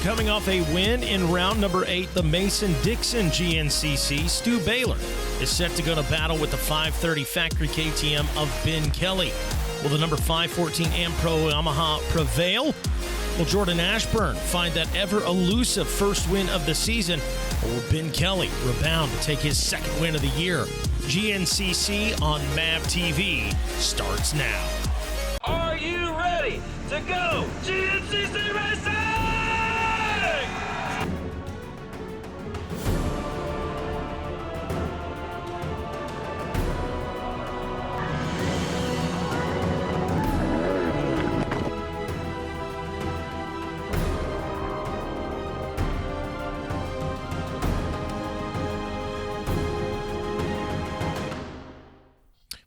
Coming off a win in round number 8, the Mason-Dixon GNCC, Stu Baylor is set to go to battle with the 530 factory KTM of Ben Kelly. Will the number 514 Ampro Yamaha prevail? Will Jordan Ashburn find that ever-elusive first win of the season? Or will Ben Kelly rebound to take his second win of the year? GNCC on MAVTV starts now. Are you ready to go GNCC Racing?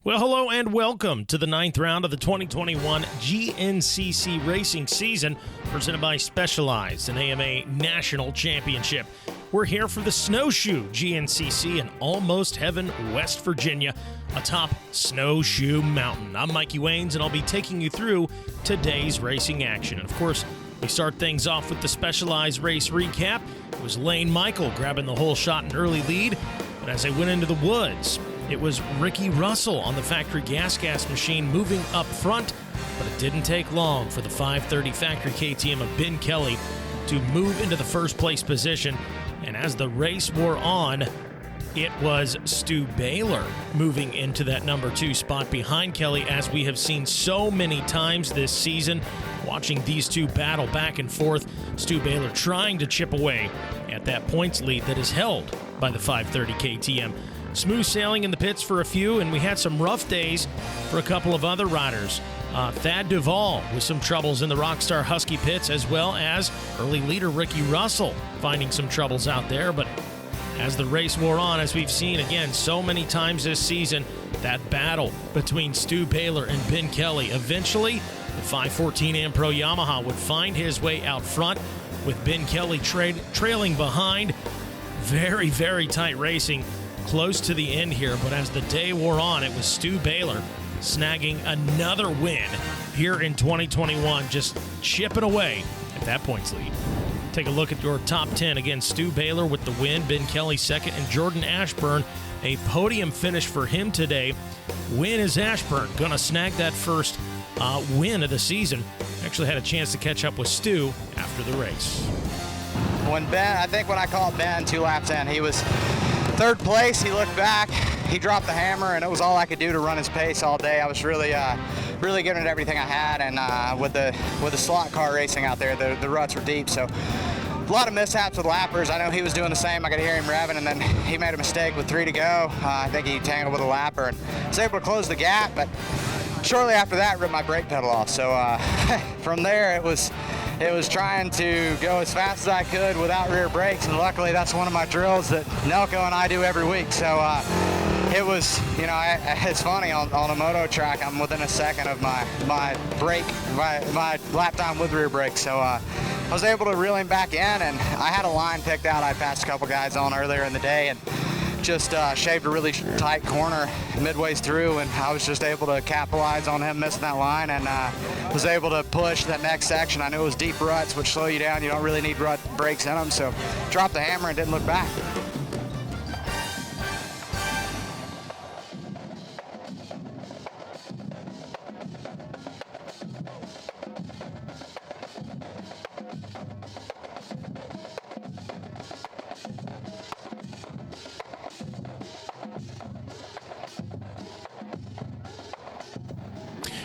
Well, hello and welcome to the 9th round of the 2021 GNCC racing season, presented by Specialized and AMA National Championship. We're here for the Snowshoe GNCC in Almost Heaven, West Virginia, atop Snowshoe Mountain. I'm Mikey Waynes, and I'll be taking you through today's racing action. And of course, we start things off with the Specialized race recap. It was Lane Michael grabbing the whole shot and early lead, but as they went into the woods, it was Ricky Russell on the factory gas machine moving up front, but it didn't take long for the 530 factory KTM of Ben Kelly to move into the first place position. And as the race wore on, it was Stu Baylor moving into that number 2 spot behind Kelly, as we have seen so many times this season, watching these two battle back and forth. Stu Baylor trying to chip away at that points lead that is held by the 530 KTM. Smooth sailing in the pits for a few, and we had some rough days for a couple of other riders. Thad Duvall with some troubles in the Rockstar Husky pits, as well as early leader Ricky Russell finding some troubles out there. But as the race wore on, as we've seen again so many times this season, that battle between Stu Baylor and Ben Kelly, eventually the 514 Ampro Yamaha would find his way out front, with Ben Kelly trailing behind. Very, very tight racing close to the end here, but as the day wore on, it was Stu Baylor snagging another win here in 2021, just chipping away at that points lead. Take a look at your top 10. Again, Stu Baylor with the win, Ben Kelly second, and Jordan Ashburn, a podium finish for him today. Win is Ashburn going to snag that first win of the season. Actually had a chance to catch up with Stu after the race. When Ben, I think when I called Ben 2 laps in, he was third place. He looked back, he dropped the hammer, and it was all I could do to run his pace all day. I was really giving it everything I had, and with the slot car racing out there, the ruts were deep, so a lot of mishaps with lappers. I know he was doing the same. I could hear him revving, and then he made a mistake with 3 to go. I think he tangled with a lapper and was able to close the gap, but shortly after that, ripped my brake pedal off. So from there, it was trying to go as fast as I could without rear brakes, and luckily that's one of my drills that Nelco and I do every week. So it was, it's funny, on a moto track, I'm within a second of my lap time with rear brakes. So I was able to reel him back in, and I had a line picked out. I passed a couple guys on earlier in the day, and just shaved a really tight corner midway through, and I was just able to capitalize on him missing that line, and was able to push that next section. I knew it was deep ruts, which slow you down. You don't really need rut brakes in them, so dropped the hammer and didn't look back.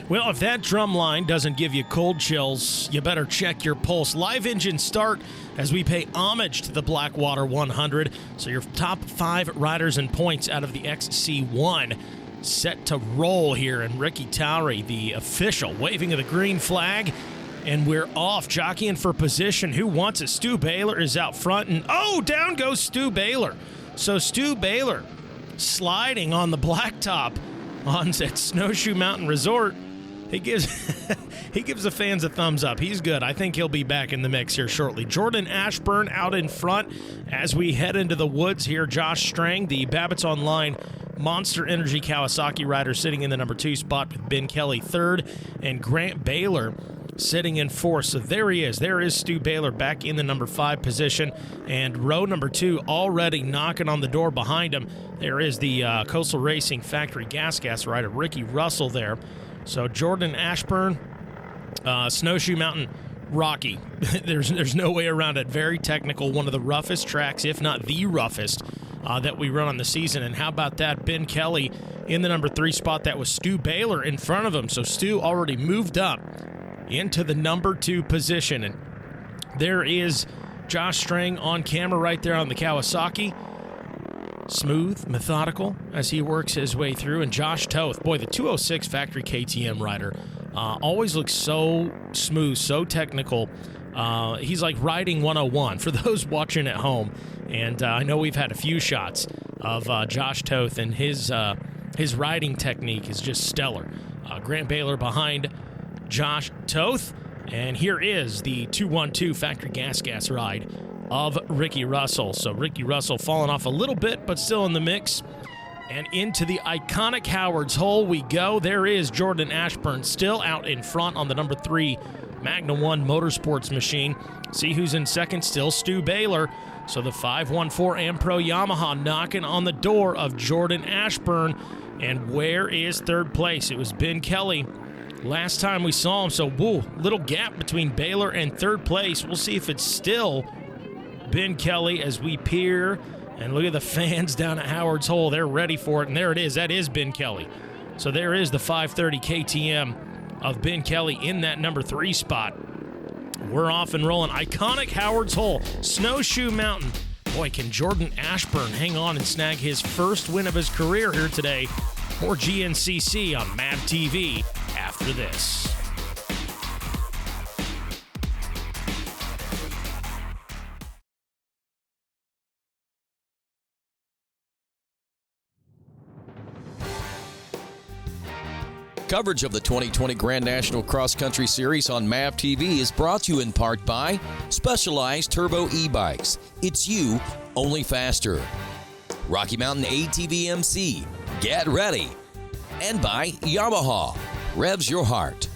Well, if that drum line doesn't give you cold chills, you better check your pulse. Live engine start as we pay homage to the Blackwater 100. So your top 5 riders and points out of the XC1 set to roll here. And Ricky Towery, the official, waving of the green flag. And we're off, jockeying for position. Who wants it? Stu Baylor is out front. And, oh, down goes Stu Baylor. So Stu Baylor sliding on the blacktop on at Snowshoe Mountain Resort. He gives the fans a thumbs up. He's good. I think he'll be back in the mix here shortly. Jordan Ashburn out in front as we head into the woods here. Josh Strang, the Babbitt's Online Monster Energy Kawasaki rider, sitting in the number 2 spot with Ben Kelly third, and Grant Baylor sitting in fourth. So there he is. There is Stu Baylor back in the number 5 position. And row number 2 already knocking on the door behind him. There is the Coastal Racing Factory Gas rider, Ricky Russell there. So Jordan Ashburn, Snowshoe Mountain, rocky. There's no way around it. Very technical, one of the roughest tracks, if not the roughest, that we run on the season. And how about that? Ben Kelly in the number 3 spot. That was Stu Baylor in front of him. So Stu already moved up into the number 2 position. And there is Josh Strang on camera right there on the Kawasaki. Smooth, methodical as he works his way through. And Josh Toth, boy, the 206 Factory KTM rider, always looks so smooth, so technical. He's like riding 101 for those watching at home. And I know we've had a few shots of Josh Toth, and his riding technique is just stellar. Grant Baylor behind Josh Toth. And here is the 212 Factory Gas ride of Ricky Russell. So Ricky Russell falling off a little bit, but still in the mix. And into the iconic Howard's Hole we go. There is Jordan Ashburn still out in front on the number 3 Magna 1 Motorsports machine. See who's in second, still Stu Baylor. So the 514 Ampro Yamaha knocking on the door of Jordan Ashburn. And where is third place? It was Ben Kelly last time we saw him. So, whoa, little gap between Baylor and third place. We'll see if it's still Ben Kelly as we peer. And look at the fans down at Howard's Hole. They're ready for it. And there it is. That is Ben Kelly. So there is the 530 KTM of Ben Kelly in that number 3 spot. We're off and rolling. Iconic Howard's Hole, Snowshoe Mountain. Boy, can Jordan Ashburn hang on and snag his first win of his career here today. More GNCC on MAVTV after this. Coverage of the 2020 Grand National Cross Country Series on MAVTV is brought to you in part by Specialized Turbo e-bikes. It's you, only faster. Rocky Mountain ATV MC, get ready. And by Yamaha, revs your heart.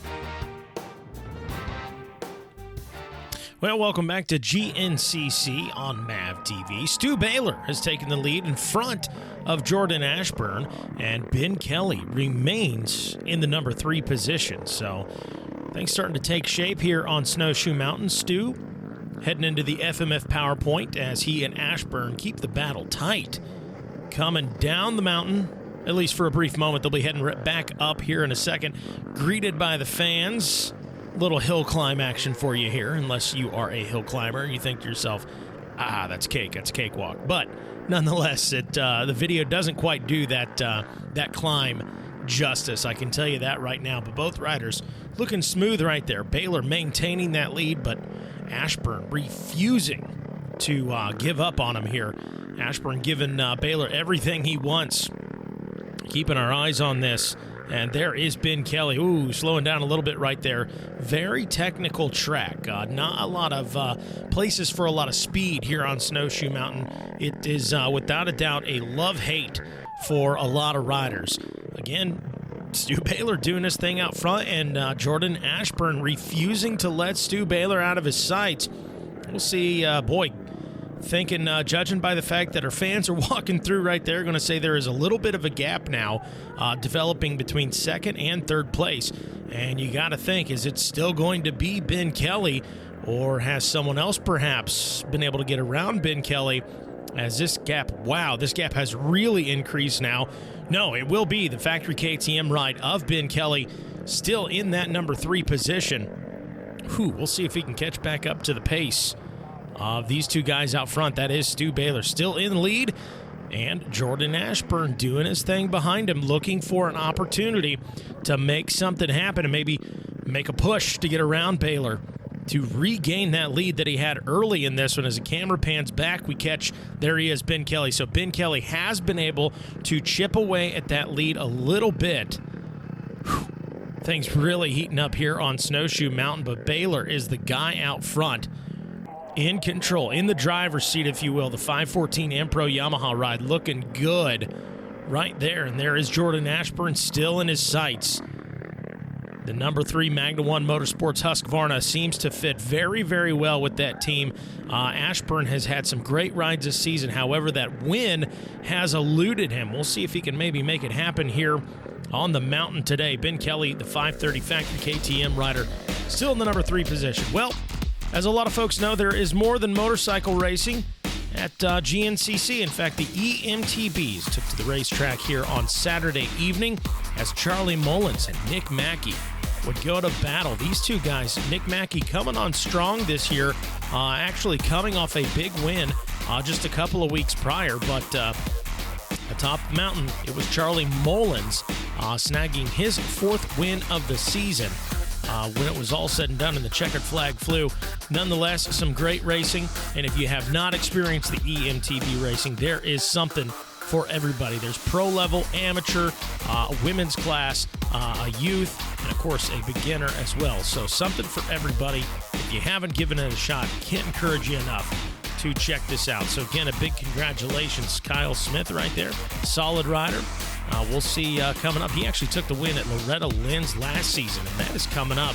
Well, welcome back to GNCC on MAVTV. Stu Baylor has taken the lead in front of Jordan Ashburn, and Ben Kelly remains in the number 3 position. So things starting to take shape here on Snowshoe Mountain. Stu heading into the FMF PowerPoint as he and Ashburn keep the battle tight. Coming down the mountain, at least for a brief moment. They'll be heading right back up here in a second, greeted by the fans. Little hill climb action for you here, unless you are a hill climber and you think to yourself, that's cake, that's a cakewalk. But nonetheless, the video doesn't quite do that climb justice. I can tell you that right now. But both riders looking smooth right there. Baylor maintaining that lead, but Ashburn refusing to give up on him here. Ashburn giving Baylor everything he wants. Keeping our eyes on this. And there is Ben Kelly. Ooh, slowing down a little bit right there. Very technical track. Not a lot of places for a lot of speed here on Snowshoe Mountain. It is, without a doubt, a love-hate for a lot of riders. Again, Stu Baylor doing his thing out front, and Jordan Ashburn refusing to let Stu Baylor out of his sights. We'll see, thinking, judging by the fact that our fans are walking through right there, going to say there is a little bit of a gap now developing between second and third place. And you got to think, is it still going to be Ben Kelly, or has someone else perhaps been able to get around Ben Kelly as this gap, this gap has really increased now. No, it will be the factory KTM ride of Ben Kelly still in that number 3 position. We'll see if he can catch back up to the pace of these two guys out front. That is Stu Baylor still in the lead, and Jordan Ashburn doing his thing behind him, looking for an opportunity to make something happen and maybe make a push to get around Baylor to regain that lead that he had early in this one. As the camera pans back, we catch, there he is, Ben Kelly. So Ben Kelly has been able to chip away at that lead a little bit. Things really heating up here on Snowshoe Mountain, but Baylor is the guy out front, in control, in the driver's seat, if you will. The 514 Ampro Yamaha ride looking good right there. And there is Jordan Ashburn still in his sights. The number 3 Magna 1 Motorsports Husqvarna seems to fit very, very well with that team. Ashburn has had some great rides this season. However, that win has eluded him. We'll see if he can maybe make it happen here on the mountain today. Ben Kelly, the 530 Factory KTM rider, still in the number 3 position. Well, as a lot of folks know, there is more than motorcycle racing at GNCC. In fact, the EMTBs took to the racetrack here on Saturday evening as Charlie Mullins and Nick Mackey would go to battle. These two guys, Nick Mackey coming on strong this year, actually coming off a big win just a couple of weeks prior, but atop the mountain, it was Charlie Mullins snagging his 4th win of the season. When it was all said and done and the checkered flag flew. Nonetheless, some great racing, and if you have not experienced the EMTB racing, there is something for everybody. There's pro level, amateur, a women's class, a youth, and of course a beginner as well. So something for everybody. If you haven't given it a shot, can't encourage you enough to check this out. So again, a big congratulations, Kyle Smith right there. Solid rider. We'll see coming up. He actually took the win at Loretta Lynn's last season, and that is coming up.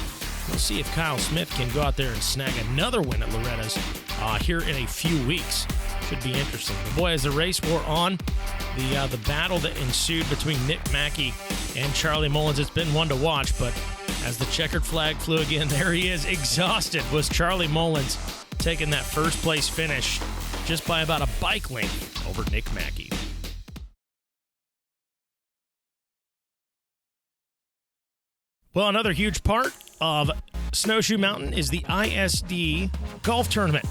We'll see if Kyle Smith can go out there and snag another win at Loretta's here in a few weeks. Should be interesting. But boy, as the race wore on, the battle that ensued between Nick Mackey and Charlie Mullins, it's been one to watch. But as the checkered flag flew again, there he is, exhausted, was Charlie Mullins, taking that first place finish just by about a bike length over Nick Mackey. Well, another huge part of Snowshoe Mountain is the Isd Golf Tournament.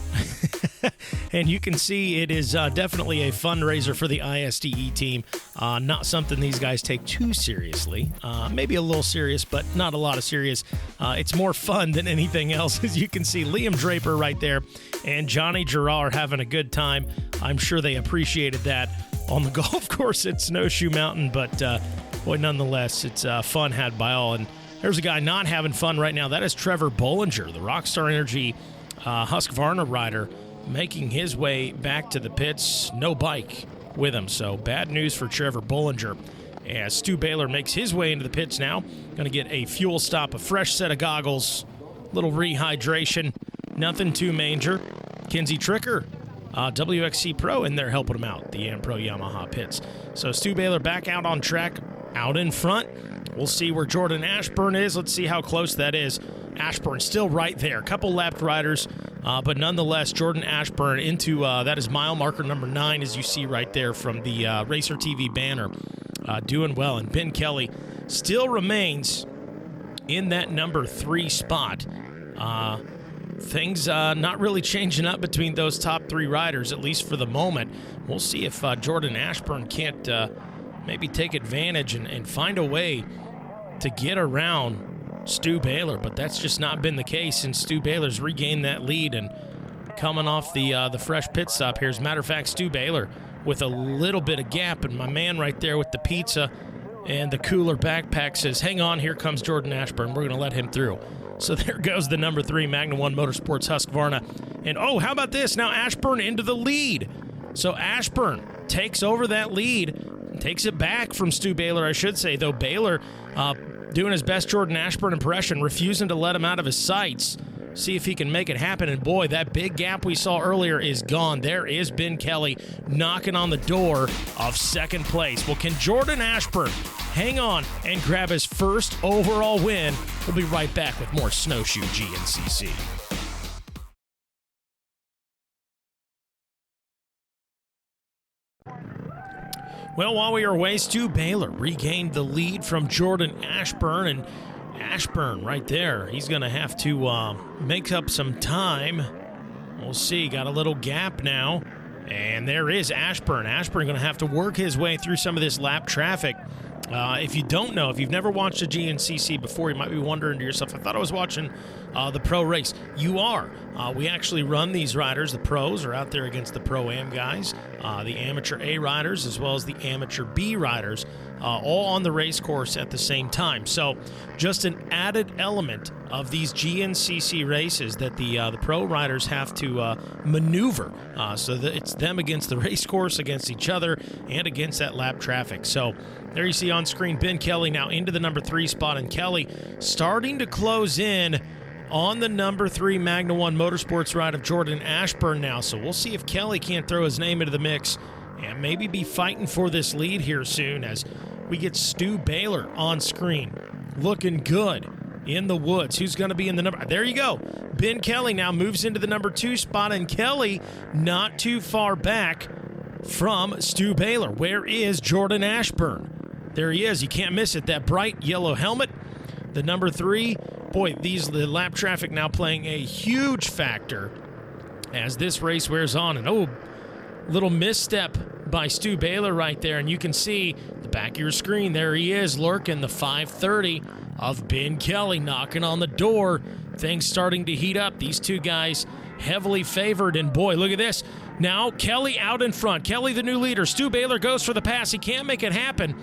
And you can see it is definitely a fundraiser for the ISDE team. Not something these guys take too seriously. Maybe a little serious, but not a lot of serious. It's more fun than anything else. As you can see, Liam Draper right there and Johnny Gerard having a good time. I'm sure they appreciated that on the golf course at Snowshoe Mountain. But, boy, nonetheless, it's fun had by all. And there's a guy not having fun right now. That is Trevor Bollinger, the Rockstar Energy Husqvarna rider, making his way back to the pits. No bike with him, so bad news for Trevor Bollinger. As Stu Baylor makes his way into the pits now, going to get a fuel stop, a fresh set of goggles, little rehydration, nothing too major. Kinsey Tricker, WXC Pro, in there helping him out, the Am Pro Yamaha pits. So Stu Baylor back out on track, out in front. We'll see where Jordan Ashburn is. Let's see how close that is. Ashburn still right there. A couple lapped riders, but nonetheless, Jordan Ashburn into, that is mile marker number 9, as you see right there from the Racer TV banner, doing well. And Ben Kelly still remains in that number 3 spot. Things not really changing up between those top 3 riders, at least for the moment. We'll see if Jordan Ashburn can't maybe take advantage and find a way to get around Stu Baylor, but that's just not been the case since Stu Baylor's regained that lead and coming off the fresh pit stop here. As a matter of fact, Stu Baylor with a little bit of gap, and my man right there with the pizza and the cooler backpack says, hang on, here comes Jordan Ashburn. We're going to let him through. So there goes the number 3 Magna 1 Motorsports Husqvarna. And oh, how about this? Now Ashburn into the lead. So Ashburn takes over that lead, takes it back from Stu Baylor, I should say, though Baylor doing his best Jordan Ashburn impression, refusing to let him out of his sights. See if he can make it happen. And boy, that big gap we saw earlier is gone. There is Ben Kelly knocking on the door of second place. Well, can Jordan Ashburn hang on and grab his first overall win? We'll be right back with more Snowshoe GNCC. Well, while we were away, Stu Baylor regained the lead from Jordan Ashburn, and Ashburn right there, he's going to have to make up some time. We'll see, got a little gap now, and there is Ashburn. Ashburn going to have to work his way through some of this lap traffic. If you don't know, if you've never watched a GNCC before, you might be wondering to yourself, I thought I was watching the pro race. You are. We actually run these riders. The pros are out there against the Pro-Am guys. the amateur A riders as well as the amateur B riders, all on the race course at the same time. So just an added element of these GNCC races that the pro riders have to maneuver, so that it's them against the race course, against each other, and against that lap traffic. So there you see on screen Ben Kelly now into the number 3 spot, and Kelly starting to close in on the number 3 Magna 1 Motorsports ride of Jordan Ashburn now. So we'll see if Kelly can't throw his name into the mix and maybe be fighting for this lead here soon, as we get Stu Baylor on screen. Looking good in the woods. Who's going to be in the number? There you go. Ben Kelly now moves into the number 2 spot, and Kelly not too far back from Stu Baylor. Where is Jordan Ashburn? There he is. You can't miss it. That bright yellow helmet. The number 3. Boy, the lap traffic now playing a huge factor as this race wears on. And little misstep by Stu Baylor right there. And you can see the back of your screen. There he is, lurking, the 530 of Ben Kelly knocking on the door. Things starting to heat up. These two guys heavily favored. And boy, look at this. Now Kelly out in front. Kelly the new leader. Stu Baylor goes for the pass. He can't make it happen.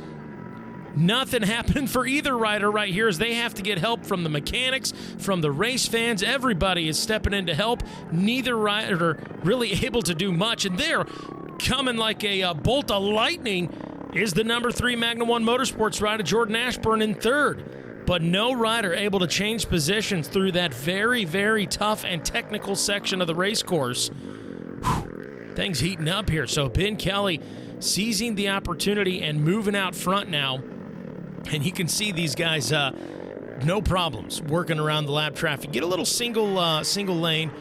Nothing happening for either rider right here, as they have to get help from the mechanics, from the race fans. Everybody is stepping in to help. Neither rider really able to do much. And there, coming like a bolt of lightning, is the number 3 Magna 1 Motorsports rider, Jordan Ashburn, in third. But no rider able to change positions through that very, very tough and technical section of the race course. Things heating up here. So Ben Kelly seizing the opportunity and moving out front now. And you can see these guys, no problems working around the lap traffic. Get a little single lane,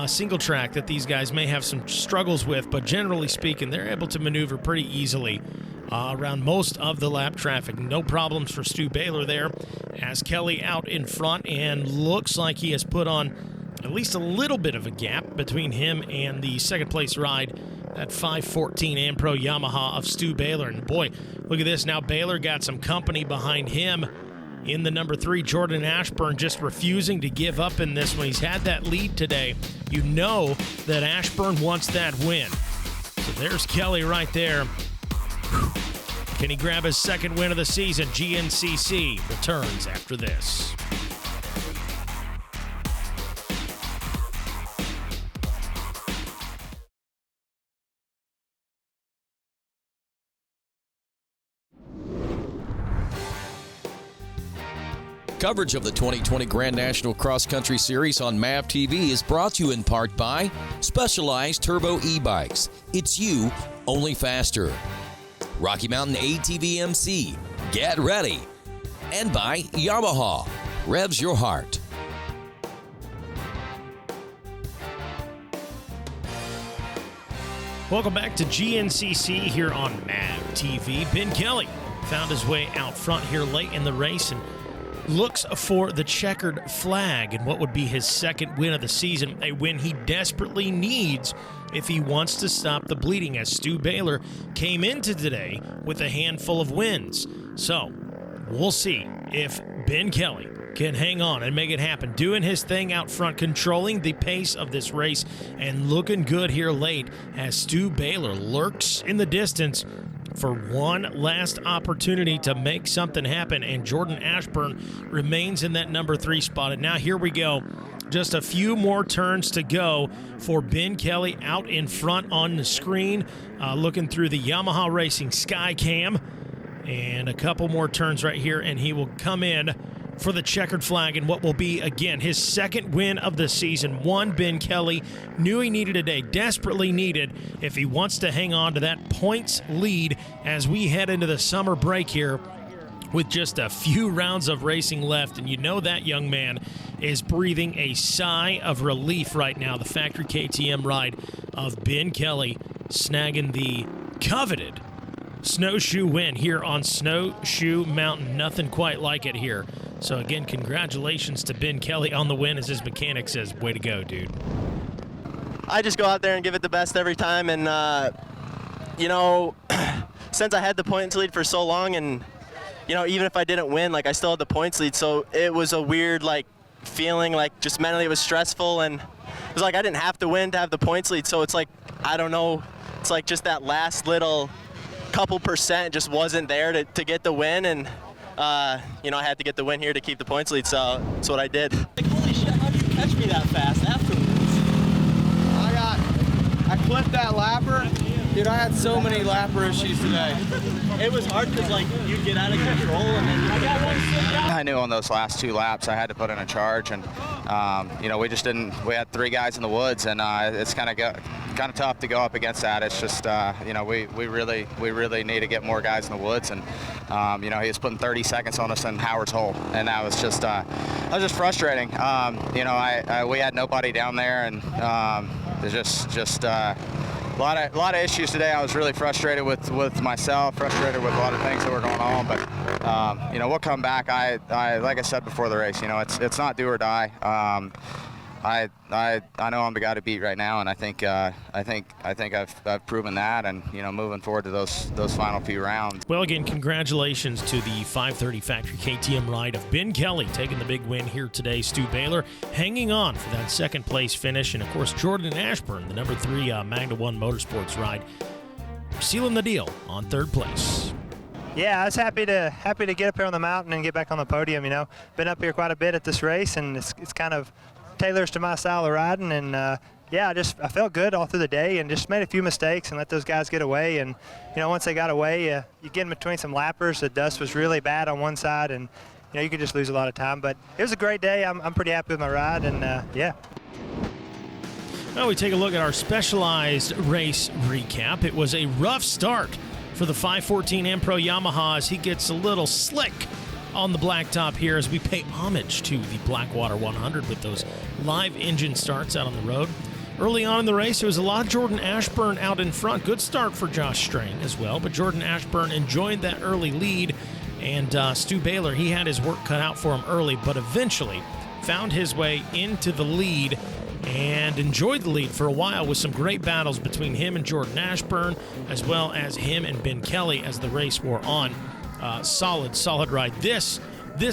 single track that these guys may have some struggles with, but generally speaking, they're able to maneuver pretty easily around most of the lap traffic. No problems for Stu Baylor there, as Kelly out in front, and looks like he has put on at least a little bit of a gap between him and the second place ride, that 514 Ampro Yamaha of Stu Baylor. And boy, look at this. Now Baylor got some company behind him in the number 3, Jordan Ashburn, just refusing to give up in this one. He's had that lead today. You know that Ashburn wants that win. So there's Kelly right there. Can he grab his second win of the season? GNCC returns after this. Coverage of the 2020 Grand National Cross Country Series on MAVTV is brought to you in part by Specialized Turbo e-bikes. It's you, only faster. Rocky Mountain ATV MC, get ready. And by Yamaha, revs your heart. Welcome back to GNCC here on MAVTV. Ben Kelly found his way out front here late in the race and looks for the checkered flag and what would be his second win of the season, a win he desperately needs if he wants to stop the bleeding, as Stu Baylor came into today with a handful of wins. So we'll see if Ben Kelly can hang on and make it happen, doing his thing out front, controlling the pace of this race, and looking good here late as Stu Baylor lurks in the distance for one last opportunity to make something happen, and Jordan Ashburn remains in that number 3 spot. And now here we go. Just a few more turns to go for Ben Kelly out in front on the screen, looking through the Yamaha Racing Skycam. And a couple more turns right here, and he will come in for the checkered flag in what will be, again, his second win of the season. One Ben Kelly knew he needed today, desperately needed, if he wants to hang on to that points lead as we head into the summer break here with just a few rounds of racing left. And you know that young man is breathing a sigh of relief right now. The factory KTM ride of Ben Kelly snagging the coveted Snowshoe win here on Snowshoe Mountain. Nothing quite like it here. So again, congratulations to Ben Kelly on the win, as his mechanic says, way to go, dude. I just go out there and give it the best every time. And, you know, since I had the points lead for so long, and, you know, even if I didn't win, like, I still had the points lead. So it was a weird, like, feeling, like, just mentally it was stressful. And it was like I didn't have to win to have the points lead. So it's like, I don't know, it's like just that last little couple percent just wasn't there to get the win, and you know, I had to get the win here to keep the points lead, so that's what I did. Like, holy shit, how did you catch me that fast afterwards? I clipped that lapper. Dude, I had so many lapper issues today. It was hard because, like, you get out of control and then I got one sit down. I knew on those last 2 laps I had to put in a charge, and you know, we just didn't. We had 3 guys in the woods, and it's kind of tough to go up against that. It's just you know, we really need to get more guys in the woods, and you know, he was putting 30 seconds on us in Howard's hole, and that was just frustrating. You know, we had nobody down there, and there's just a lot of issues today. I was really frustrated with myself, frustrated with a lot of things that were going on, but you know, we'll come back. I like I said before the race, you know, it's not do or die. I know I'm the guy to beat right now, and I think I've proven that, and you know, moving forward to those final few rounds. Well, again, congratulations to the 530 Factory KTM ride of Ben Kelly taking the big win here today. Stu Baylor hanging on for that second place finish, and of course Jordan Ashburn, the number 3 Magna 1 Motorsports ride, sealing the deal on 3rd place. Yeah, I was happy to get up here on the mountain and get back on the podium. You know, been up here quite a bit at this race, and it's kind of tailors to my style of riding, and yeah, I felt good all through the day, and just made a few mistakes and let those guys get away. And you know, once they got away, you get in between some lappers. The dust was really bad on one side, and you know, you could just lose a lot of time. But it was a great day. I'm pretty happy with my ride, and yeah. Well, we take a look at our Specialized race recap. It was a rough start for the 514 M Pro Yamaha as he gets a little slick on the blacktop here as we pay homage to the Blackwater 100 with those live engine starts out on the road. Early on in the race, it was a lot of Jordan Ashburn out in front. Good start for Josh Strain as well, but Jordan Ashburn enjoyed that early lead, and Stu Baylor, he had his work cut out for him early, but eventually found his way into the lead and enjoyed the lead for a while with some great battles between him and Jordan Ashburn, as well as him and Ben Kelly as the race wore on. Solid ride. This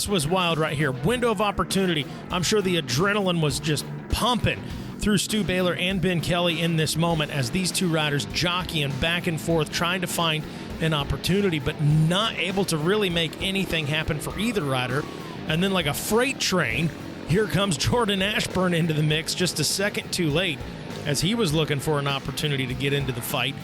was wild right here. Window of opportunity. I'm sure the adrenaline was just pumping through Stu Baylor and Ben Kelly in this moment as these 2 riders jockeying back and forth, trying to find an opportunity, but not able to really make anything happen for either rider. And then like a freight train, here comes Jordan Ashburn into the mix just a second too late as he was looking for an opportunity to get into the fight.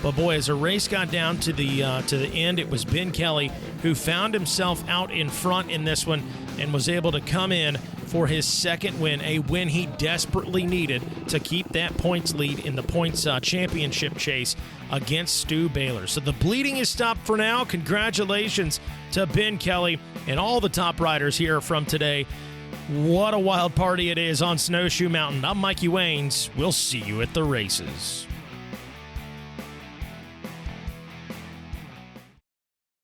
But boy, as the race got down to the end, it was Ben Kelly who found himself out in front in this one and was able to come in for his second win, a win he desperately needed to keep that points lead in the points championship chase against Stu Baylor. So the bleeding is stopped for now. Congratulations to Ben Kelly and all the top riders here from today. What a wild party it is on Snowshoe Mountain. I'm Mikey Waynes. We'll see you at the races.